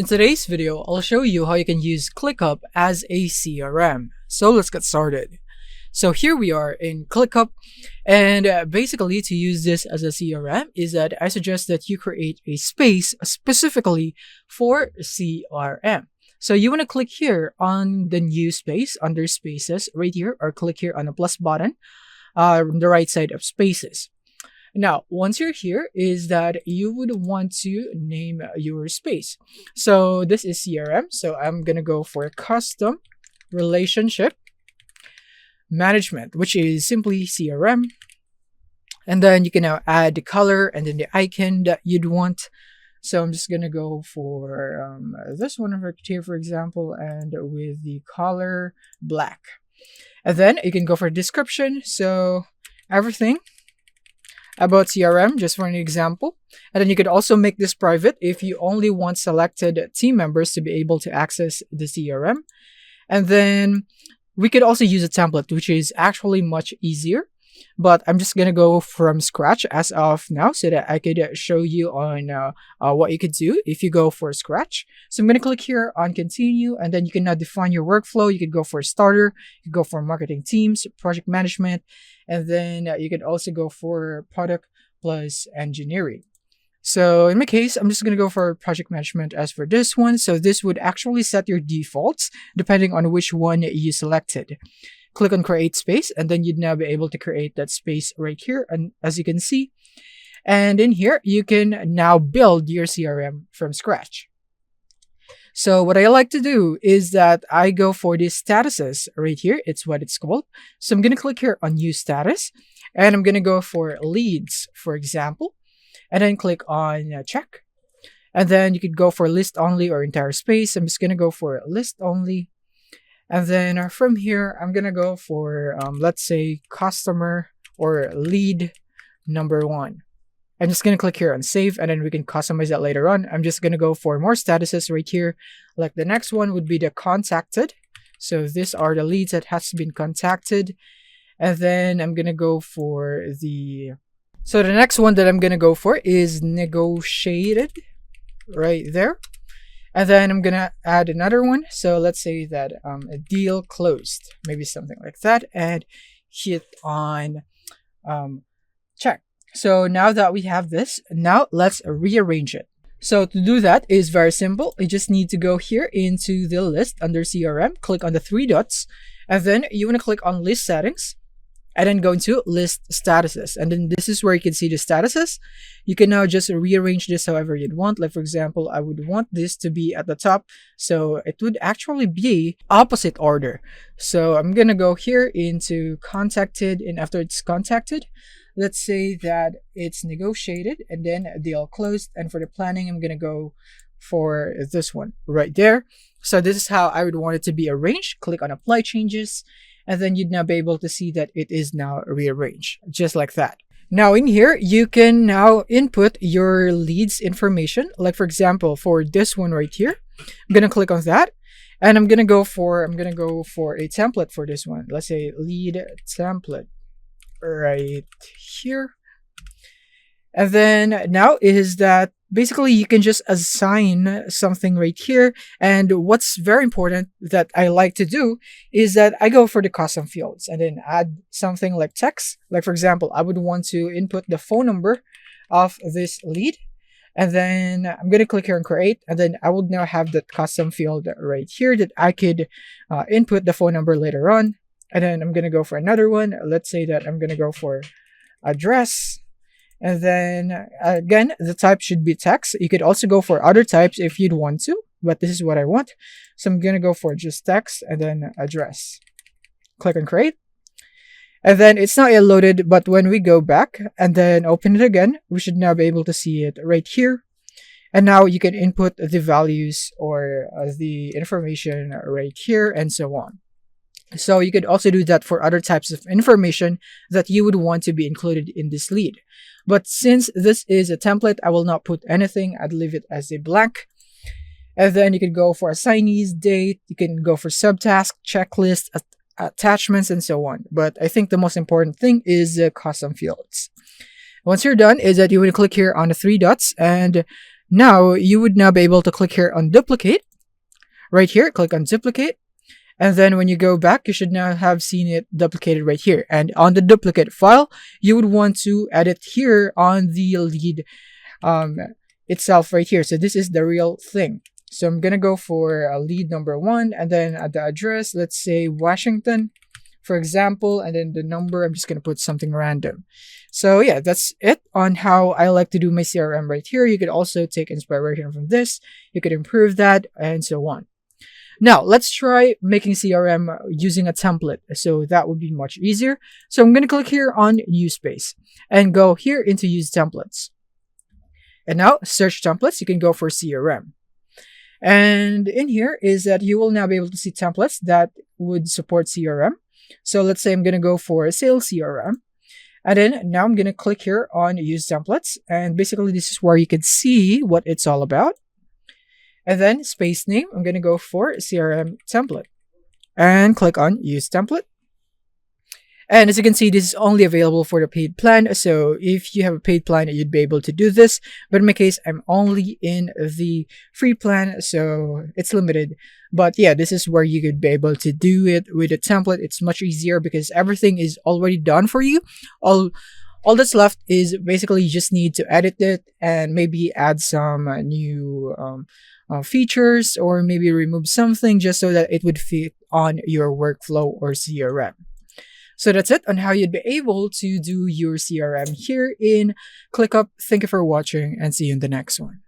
In today's video, I'll show you how you can use ClickUp as a CRM. So let's get started. So here we are in ClickUp, and basically to use this as a CRM is that I suggest that you create a space specifically for CRM. So you want to click here on the new space under spaces right here, or click here on the plus button on the right side of spaces. Now, once you're here, is that you would want to name your space. So this is CRM. So I'm going to go for custom relationship management, which is simply CRM. And then you can now add the color and then the icon that you'd want. So I'm just going to go for this one right here, for example, and with the color black. And then you can go for description. So everything about CRM, just for an example. And then you could also make this private if you only want selected team members to be able to access the CRM. And then we could also use a template, which is actually much easier. But I'm just going to go from scratch as of now so that I could show you on what you could do if you go for scratch. So I'm going to click here on continue, and then you can now define your workflow. You could go for starter, you could go for marketing teams, project management, and then you could also go for product plus engineering. So in my case, I'm just going to go for project management as for this one. So this would actually set your defaults depending on which one you selected. Click on create space, and then you'd now be able to create that space right here, and as you can see. And in here, you can now build your CRM from scratch. So what I like to do is that I go for these statuses right here. It's what it's called. So I'm going to click here on new status, and I'm going to go for leads, for example, and then click on check. And then you could go for list only or entire space. I'm just going to go for list only. And then from here, I'm going to go for, let's say, customer or lead number 1. I'm just going to click here on save, and then we can customize that later on. I'm just going to go for more statuses right here. Like the next one would be the contacted. So these are the leads that has been contacted. And then I'm going to go for so the next one that I'm going to go for is negotiated right there. And then I'm going to add another one. So let's say that a deal closed, maybe something like that, and hit on check. So now that we have this, now let's rearrange it. So to do that is very simple. You just need to go here into the list under CRM, click on the 3 dots, and then you want to click on list settings. And then go into list statuses. And then this is where you can see the statuses. You can now just rearrange this however you'd want. Like for example, I would want this to be at the top. So it would actually be opposite order. So I'm going to go here into contacted, and after it's contacted, let's say that it's negotiated and then deal closed. And for the planning, I'm going to go for this one right there. So this is how I would want it to be arranged. Click on apply changes. And then you'd now be able to see that it is now rearranged, just like that. Now in here, you can now input your leads information. Like for example, for this one right here, I'm going to click on that. And I'm going to go for a template for this one. Let's say lead template right here. And then now is that basically you can just assign something right here. And what's very important that I like to do is that I go for the custom fields and then add something like text. Like for example, I would want to input the phone number of this lead. And then I'm going to click here and create. And then I would now have that custom field right here that I could input the phone number later on. And then I'm going to go for another one. Let's say that I'm going to go for address. And then again, the type should be text. You could also go for other types if you'd want to, but this is what I want. So I'm going to go for just text and then address. Click on create. And then it's not yet loaded, but when we go back and then open it again, we should now be able to see it right here. And now you can input the values or the information right here and so on. So you could also do that for other types of information that you would want to be included in this lead. But since this is a template, I will not put anything. I'd leave it as a blank. And then you can go for assignees, date. You can go for subtask, checklist, attachments, and so on. But I think the most important thing is custom fields. Once you're done is that you want to click here on the 3 dots and Now you would now be able to click here on duplicate. Right here, click on duplicate. And then when you go back, you should now have seen it duplicated right here. And on the duplicate file, you would want to edit here on the lead itself right here. So this is the real thing. So I'm going to go for lead number 1, and then at the address, let's say Washington, for example, and then the number, I'm just going to put something random. So yeah, that's it on how I like to do my CRM right here. You could also take inspiration from this. You could improve that and so on. Now, let's try making CRM using a template. So that would be much easier. So I'm going to click here on New Space and go here into Use Templates. And now, search templates. You can go for CRM. And in here is that you will now be able to see templates that would support CRM. So let's say I'm going to go for a sales CRM. And then now I'm going to click here on Use Templates. And basically, this is where you can see what it's all about. And then space name, I'm going to go for CRM template and click on Use Template. And as you can see, this is only available for the paid plan. So if you have a paid plan, you'd be able to do this. But in my case, I'm only in the free plan, so it's limited. But yeah, this is where you could be able to do it with a template. It's much easier because everything is already done for you. All that's left is basically you just need to edit it and maybe add some new features, or maybe remove something just so that it would fit on your workflow or CRM. So that's it on how you'd be able to do your CRM here in ClickUp. Thank you for watching and see you in the next one.